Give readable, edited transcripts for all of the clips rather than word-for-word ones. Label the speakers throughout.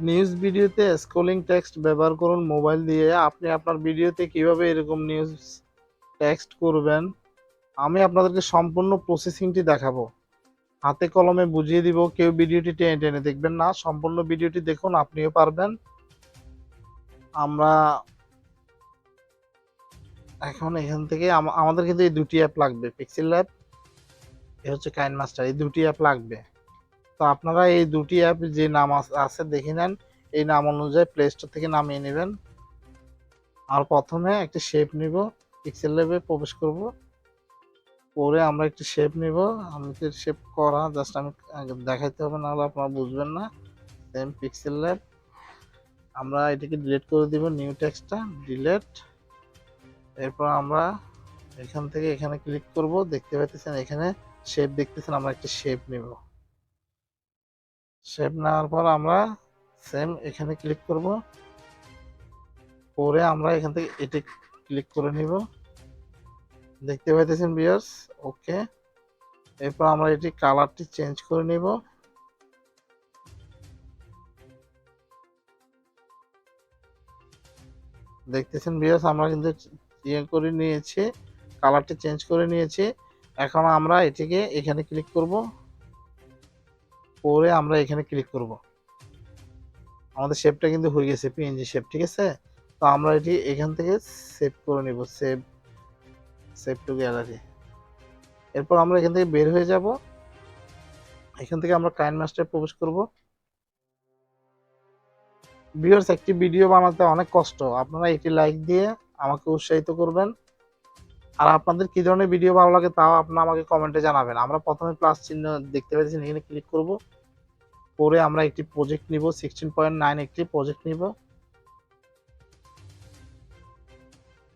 Speaker 1: News ভিডিওতে scrolling text ব্যবহার করুন মোবাইল দিয়ে। আপনি আপনার ভিডিওতে কিভাবে এরকম নিউজ টেক্সট করবেন আমি আপনাদেরকে সম্পূর্ণ প্রসেসিংটি দেখাবো, হাতে কলমে বুঝিয়ে দিব। কেউ ভিডিওটি টেনে টেনে দেখবেন না, সম্পূর্ণ ভিডিওটি দেখুন, আপনিও পারবেন। আমরা এখন এখান থেকে আমাদের কিন্তু এই দুটি অ্যাপ লাগবে, পিক্সেল ল্যাব এ হচ্ছে কাইনমাস্টার, এই দুটি অ্যাপ লাগবে। তো আপনারা এই দুটি অ্যাপ যে নাম আছে দেখে নেন, এই নাম অনুযায়ী প্লে স্টোর থেকে নামিয়ে নেবেন। আর প্রথমে একটি শেপ নিব, পিক্সেল ল্যাবে প্রবেশ করব, করে আমরা একটি শেপ নিব। আমি তো শেপ করা জাস্ট আমি দেখাইতে হবে, নাহলে আপনারা বুঝবেন না। সেম পিক্সেল ল্যাব, আমরা এটিকে ডিলিট করে দিব, নিউ টেক্সটটা ডিলিট। এরপর আমরা এখান থেকে এখানে ক্লিক করব, দেখতে পাচ্ছেন এখানে শেপ দেখতেছেন, আমরা একটি শেপ নিব। শেপ নেওয়ার পর আমরা সেম এখানে ক্লিক করব, করে আমরা এখান থেকে এটি ক্লিক করে নিব, দেখতে পাইতেছেন ভিউয়ার্স। ওকে, এরপর আমরা এটি কালারটি চেঞ্জ করে নিব। দেখতেছেন ভিউয়ার্স, আমরা কিন্তু ইয়ে করে নিয়েছি, কালারটি চেঞ্জ করে নিয়েছি। এখন আমরা এটিকে এখানে ক্লিক করব, করে আমরা এখানে ক্লিক করব। আমাদের শেপটা কিন্তু হয়ে গেছে পিএনজি শেপ, ঠিক আছে। তো আমরা এটি এখান থেকে সেভ করে নিব, সেভ টু গ্যালারি। এরপর আমরা এখান থেকে বের হয়ে যাব, এখান থেকে আমরা কাইনমাস্টারে প্রবেশ করব। ভিউয়ার্স, একটি ভিডিও বানাতে অনেক কষ্ট, আপনারা একটি লাইক দিয়ে আমাকে উৎসাহিত করবেন। আর আপনাদের কি ধরনের ভিডিও ভালো লাগে তাও আপনারা আমাকে কমেন্টে জানাবেন। আমরা প্রথমে প্লাস চিহ্ন দেখতে পাচ্ছেন, এখানে ক্লিক করব, করে আমরা একটি প্রজেক্ট নিব, 16.9 একটি প্রজেক্ট নিব।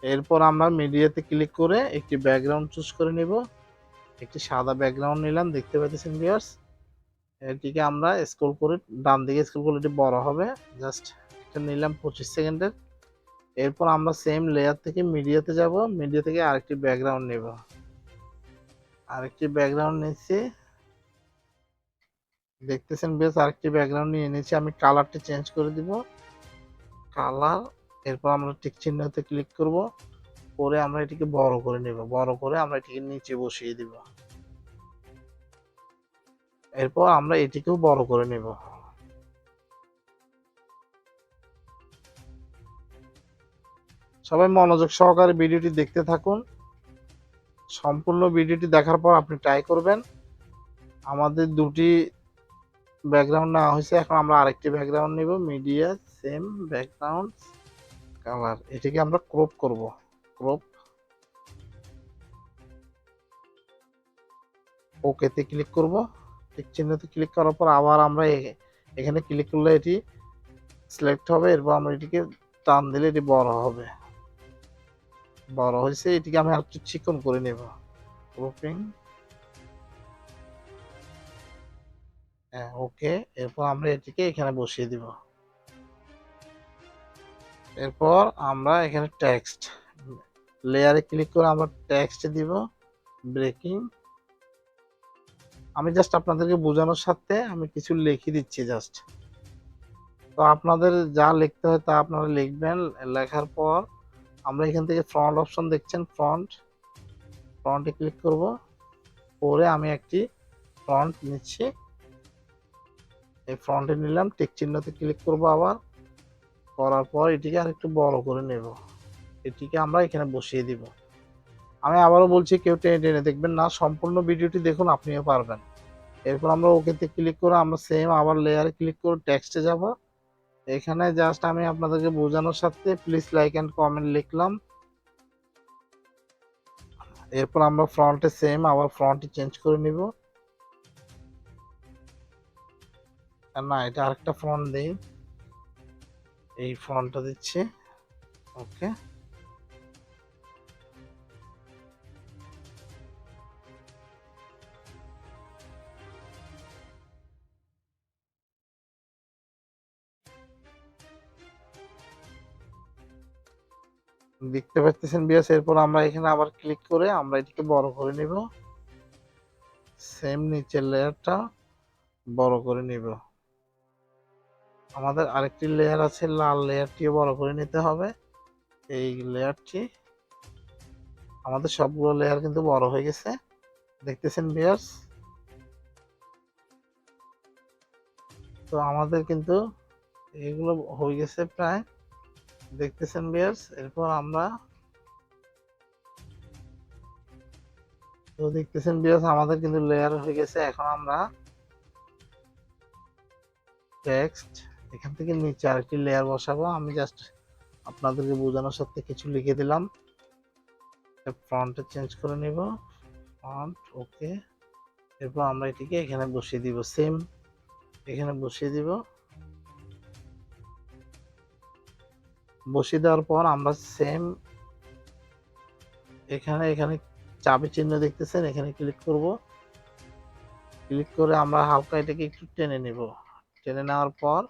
Speaker 1: এরপর আমরা মিডিয়াতে ক্লিক করে একটি ব্যাকগ্রাউন্ড চুজ করে নিব, একটি সাদা ব্যাকগ্রাউন্ড নিলাম, দেখতে পাচ্ছেন ভিউয়ার্স। এটিকে আমরা স্ক্রল করে ডান দিকে স্ক্রল করলে এটি বড় হবে, জাস্ট এটা নিলাম 25 সেকেন্ডের। এরপর আমরা সেম লেয়ার থেকে মিডিয়াতে যাব, মিডিয়া থেকে আরেকটি ব্যাকগ্রাউন্ড নেব, আরেকটি ব্যাকগ্রাউন্ড নিচ্ছি, দেখতেছেন বেশ, আরেকটি ব্যাকগ্রাউন্ড নিয়ে নিয়েছি। আমি কালারটি চেঞ্জ করে দিব, কালার। এরপর আমরা টিক চিহ্নতে ক্লিক করব, করে আমরা এটিকে বড় করে নেব, বড় করে আমরা এটিকে নিচে বসিয়ে দিব। এরপর আমরা এটিকেও বড় করে নেব। সবাই মনোযোগ সহকারে ভিডিওটি দেখতে থাকুন, সম্পূর্ণ ভিডিওটি দেখার পর আপনি ট্রাই করবেন। আমাদের দুটি ব্যাকগ্রাউন্ড নেওয়া হয়েছে, এখন আমরা আরেকটি ব্যাকগ্রাউন্ড নেব, মিডিয়া সেম ব্যাকগ্রাউন্ড কালার, এটিকে আমরা ক্রপ করব, ক্রপ। ওকেতে ক্লিক করব, টিক চিহ্নতে ক্লিক করার পর আবার আমরা এখানে ক্লিক করলে এটি সিলেক্ট হবে। এরপর আমরা এটিকে টান দিলে এটি বড় হবে, বড় হয়েছে। এটিকে আমি আরেকটু চিকন করে নেব, ক্রপিং, হ্যাঁ ওকে। এরপর আমরা এটিকে এখানে বসিয়ে দিব। এরপর আমরা এখানে টেক্সট লেয়ারে ক্লিক করে আমরা টেক্সট দিব, ব্রেকিং। আমি জাস্ট আপনাদেরকে বোঝানোর সাথে আমি কিছু লিখে দিচ্ছি জাস্ট। তো আপনাদের যা লিখতে হয় তা আপনারা লিখবেন। লেখার পর আমরা এখান থেকে ফ্রন্ট অপশন দেখছেন, ফ্রন্টে ক্লিক করব, করে আমি একটি ফ্রন্ট নিচ্ছি, এই ফ্রন্টে নিলাম, টিক চিহ্নতে ক্লিক করব আবার, করার পর এটিকে আরেকটু বড় করে নেব, এটিকে আমরা এখানে বসিয়ে দিব। আমি আবারও বলছি, কেউ টেনে টেনে দেখবেন না, সম্পূর্ণ ভিডিওটি দেখুন, আপনিও পারবেন। এরপর আমরা ওকেতে ক্লিক করে আমরা সেম আবার লেয়ারে ক্লিক করে টেক্সটে যাব। এখানে জাস্ট আমি আপনাদেরকে বোঝানোর সাথে প্লিজ লাইক এন্ড কমেন্ট লিখলাম। এরপর আমরা ফ্রন্টে সেম আবার ফ্রন্টটি চেঞ্জ করে নিব, না এটা আরেকটা ফ্রন্ট দেই, এই ফ্রন্টটা দিচ্ছি, ওকে। দেখতে পাচ্ছেন বিয়াস। এরপর আমরা এখানে আবার ক্লিক করে আমরা এটিকে বড় করে নিব, সেম নিচের লেয়ারটা বড় করে নিব। আমাদের আরেকটি লেয়ার আছে, লাল লেয়ারটিও বড় করে নিতে হবে। এই লেয়ারটি, আমাদের সবগুলো লেয়ার কিন্তু বড় হয়ে গেছে, দেখতেছেন ভিউয়ার্স। তো আমাদের কিন্তু এগুলো হয়ে গেছে প্রায়, দেখতেছেন ভিউয়ার্স। এরপর আমরা তো দেখতেছেন ভিউয়ার্স, আমাদের কিন্তু লেয়ার হয়ে গেছে। এখন আমরা টেক্সট এখান থেকে নিচে আরেকটি লেয়ার বসাবো। আমি জাস্ট আপনাদেরকে বোঝানোর সাথে কিছু লিখে দিলাম। ফন্টে চেঞ্জ করে নিব, ফন্ট ওকে। এরপর আমরা এটিকে এখানে বসিয়ে দিব, সেম এখানে বসিয়ে দিব। বসিয়ে দেওয়ার পর আমরা সেম এখানে এখানে চাবি চিহ্ন দেখতেছেন, এখানে ক্লিক করব। ক্লিক করে আমরা হালকা এটাকে একটু টেনে নিব। টেনে নেওয়ার পর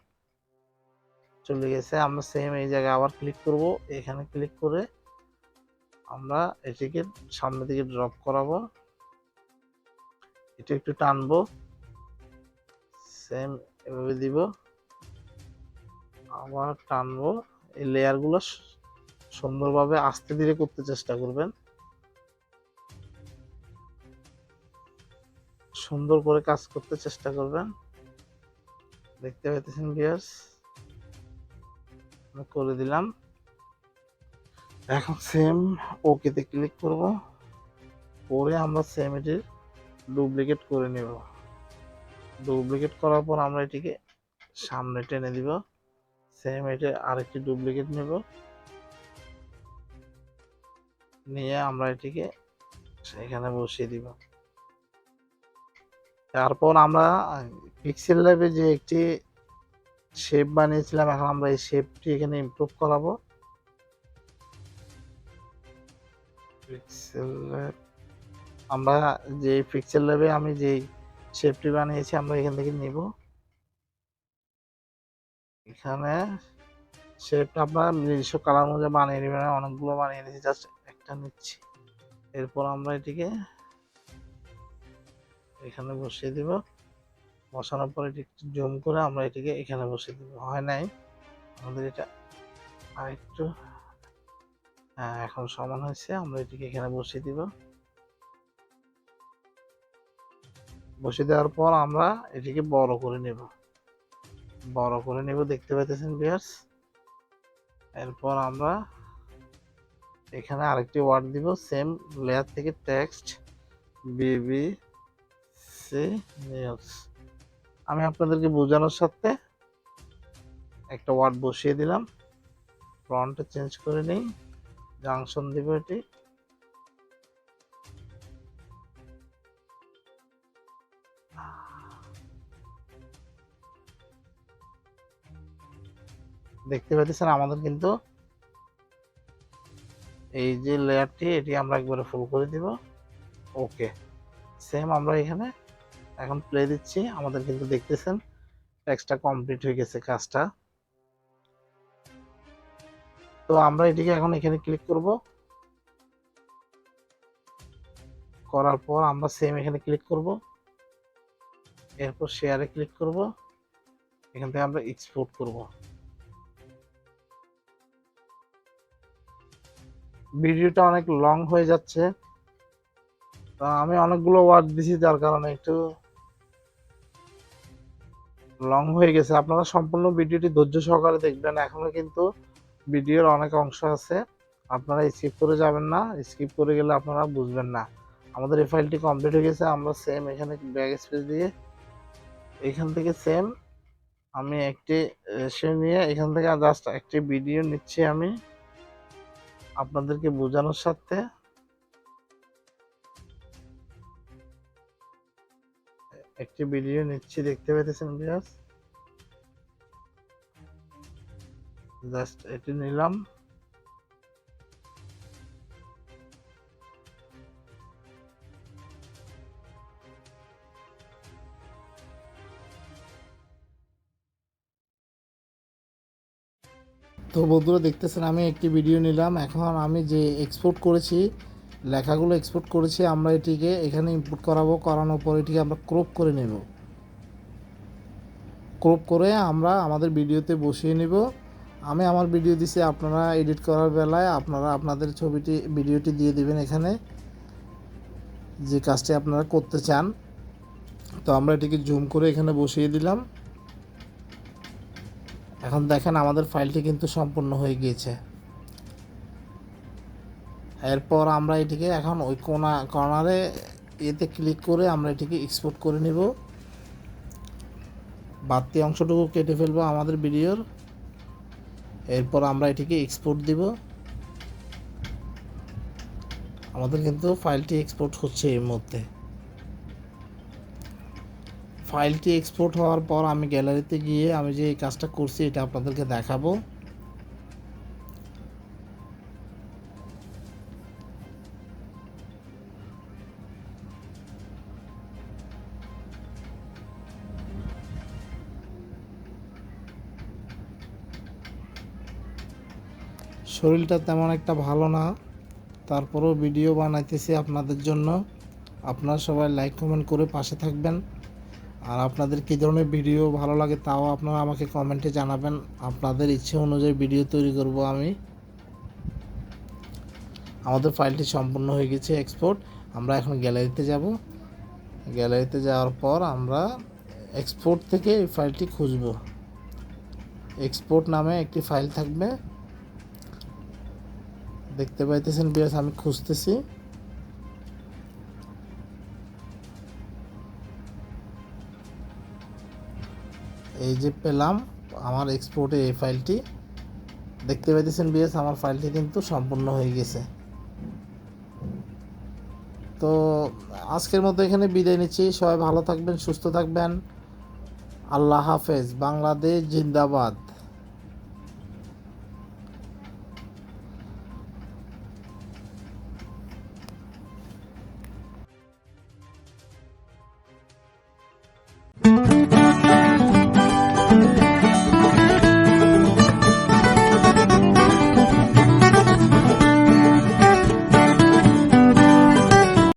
Speaker 1: চলে গেছে। আমরা সেম এই জায়গায় আবার ক্লিক করব। এখানে ক্লিক করে আমরা এটিকে সামনের দিকে ড্রপ করাবো, এটা একটু টানবো, সেম এভাবে দিব, আবার টানবো। এই লেয়ারগুলো সুন্দরভাবে আস্তে ধীরে করতে চেষ্টা করবেন, সুন্দর করে কাজ করতে চেষ্টা করবেন। দেখতে পাইতেছেন ভিউয়ার্স, আমি করে দিলাম। এখন সেম ওকেতে ক্লিক করব, করে আমরা সেম এটির ডুপ্লিকেট করে নেব। ডুপ্লিকেট করার পর আমরা এটিকে সামনে টেনে দিব। সেম এটা আরেকটি ডুপ্লিকেট নেব, নিয়ে আমরা এটিকে এখানে বসিয়ে দিব। তারপর আমরা পিক্সেল ল্যাবে যে একটি শেপ বানিয়েছিলাম, এখন আমরা এই শেপটি এখানে ইমপ্রুভ করাবো। পিক্সেল ল্যাব, আমরা যে পিক্সেল ল্যাবে আমি যে শেপটি বানিয়েছি আমরা এখান থেকে নিব। এখানে শেপটা আপনার নিজস্ব কালার অনুযায়ী বানিয়ে নেবেন, অনেকগুলো বানিয়ে নিয়েছি, জাস্ট একটা নিচ্ছি। এরপর আমরা এটিকে এখানে বসিয়ে দিব। বসানোর পর এটি একটু জুম করে আমরা এটিকে এখানে বসিয়ে দিব। হয় নাই আমাদের এটা, আরেকটু, হ্যাঁ এখন সমান হয়েছে। আমরা এটিকে এখানে বসিয়ে দিব। বসিয়ে দেওয়ার পর আমরা এটিকে বড় করে নেব, বড় করে নেব, দেখতে পাইতেছেন ভিউয়ার্স। এরপর আমরা এখানে আরেকটি ওয়ার্ড দিব, সেম লেয়ার থেকে টেক্সট বিবিসি নিউজ। আমি আপনাদেরকে বোঝানোর সাথে একটা ওয়ার্ড বসিয়ে দিলাম। ফন্টটা চেঞ্জ করে নেই, জাংশন দিব এটি। দেখতে পাচ্ছেন আমাদের কিন্তু এই যে লেয়ারটি, এটি আমরা একবারে ফুল করে দিব। ওকে, সেম আমরা এখানে এখন প্লে দিচ্ছি। আমাদের কিন্তু দেখতেছেন টেক্সটটা কমপ্লিট হয়ে গেছে কাজটা। তো আমরা এটিকে এখন এখানে ক্লিক করব, করার পর আমরা সেম এখানে ক্লিক করব। এরপর শেয়ারে ক্লিক করব, এখান থেকে আমরা এক্সপোর্ট করব। ভিডিওটা অনেক লং হয়ে যাচ্ছে, তো আমি অনেকগুলো ওয়ার্ড দিছি, যার কারণে একটু লং হয়ে গেছে। আপনারা সম্পূর্ণ ভিডিওটি ধৈর্য সহকারে দেখবেন, এখনো কিন্তু ভিডিওর অনেক অংশ আছে, আপনারা স্কিপ করে যাবেন না। স্কিপ করে গেলে আপনারা বুঝবেন না। আমাদের এই ফাইলটি কমপ্লিট হয়ে গেছে। আমরা সেম এখানে ব্যাক স্পেস দিয়ে এখান থেকে সেম আমি একটি সে নিয়ে এখান থেকে জাস্ট একটি ভিডিও নিচ্ছি, আমি আপনাদেরকে বোঝানোর সাথে। একটি ভিডিও নিচ্ছি, দেখতে পেতেছেন ভিউয়ার্স, জাস্ট এটি নিলাম। তো বন্ধুরা দেখতেছেন আমি একটি ভিডিও নিলাম। এখন আমি যে এক্সপোর্ট করেছি, লেখাগুলো এক্সপোর্ট করেছি, আমরা এটিকে এখানে ইনপুট করাবো। করানোর পর এটিকে আমরা ক্রপ করে নেব। ক্রপ করে আমরা আমাদের ভিডিওতে বসিয়ে নিব। আমি আমার ভিডিও দিছি, আপনারা এডিট করার বেলায় আপনারা আপনাদের ভিডিওটি দিয়ে দিবেন এখানে, যে কাজটি আপনারা করতে চান। তো আমরা এটিকে জুম করে এখানে বসিয়ে দিলাম। এখন দেখেন আমাদের ফাইলটি কিন্তু সম্পূর্ণ হয়ে গিয়েছে। এরপর আমরা এটিকে এখন ওই কর্নারে এতে ক্লিক করে আমরা এটিকে এক্সপোর্ট করে নেব। বাড়তি অংশটুকু কেটে ফেলবো আমাদের ভিডিওর। এরপর আমরা এটিকে এক্সপোর্ট দিব। আমাদের কিন্তু ফাইলটি এক্সপোর্ট হচ্ছে এই মুহূর্তে। ফাইলটি এক্সপোর্ট হওয়ার পর আমি গ্যালারিতে গিয়ে আমি যে এই কাজটা করছি এটা আপনাদেরকে দেখাবো। শরীরটা তেমন একটা ভালো না, তারপরেও ভিডিও বানাইতেছি আপনাদের জন্য। আপনারা সবাই লাইক কমেন্ট করে পাশে থাকবেন। আর আপনাদের কী ধরনের ভিডিও ভালো লাগে তাও আপনারা আমাকে কমেন্টে জানাবেন। আপনাদের ইচ্ছে অনুযায়ী ভিডিও তৈরি করব আমি। আমাদের ফাইলটি সম্পূর্ণ হয়ে গেছে এক্সপোর্ট। আমরা এখন গ্যালারিতে যাব। গ্যালারিতে যাওয়ার পর আমরা এক্সপোর্ট থেকে এই ফাইলটি খুঁজব। এক্সপোর্ট নামে একটি ফাইল থাকবে, দেখতে পাইতেছেন ভিউয়ার্স, আমি খুঁজতেছি। এই যে পেলাম আমার এক্সপোর্টে এই ফাইলটি, দেখতে পাইতেছেন ভিউয়ার্স, আমার ফাইলটি কিন্তু সম্পূর্ণ হয়ে গেছে। তো আজকের মতো এখানে বিদায় নিচ্ছি। সবাই ভালো থাকবেন, সুস্থ থাকবেন। আল্লাহ হাফেজ। বাংলাদেশ জিন্দাবাদ।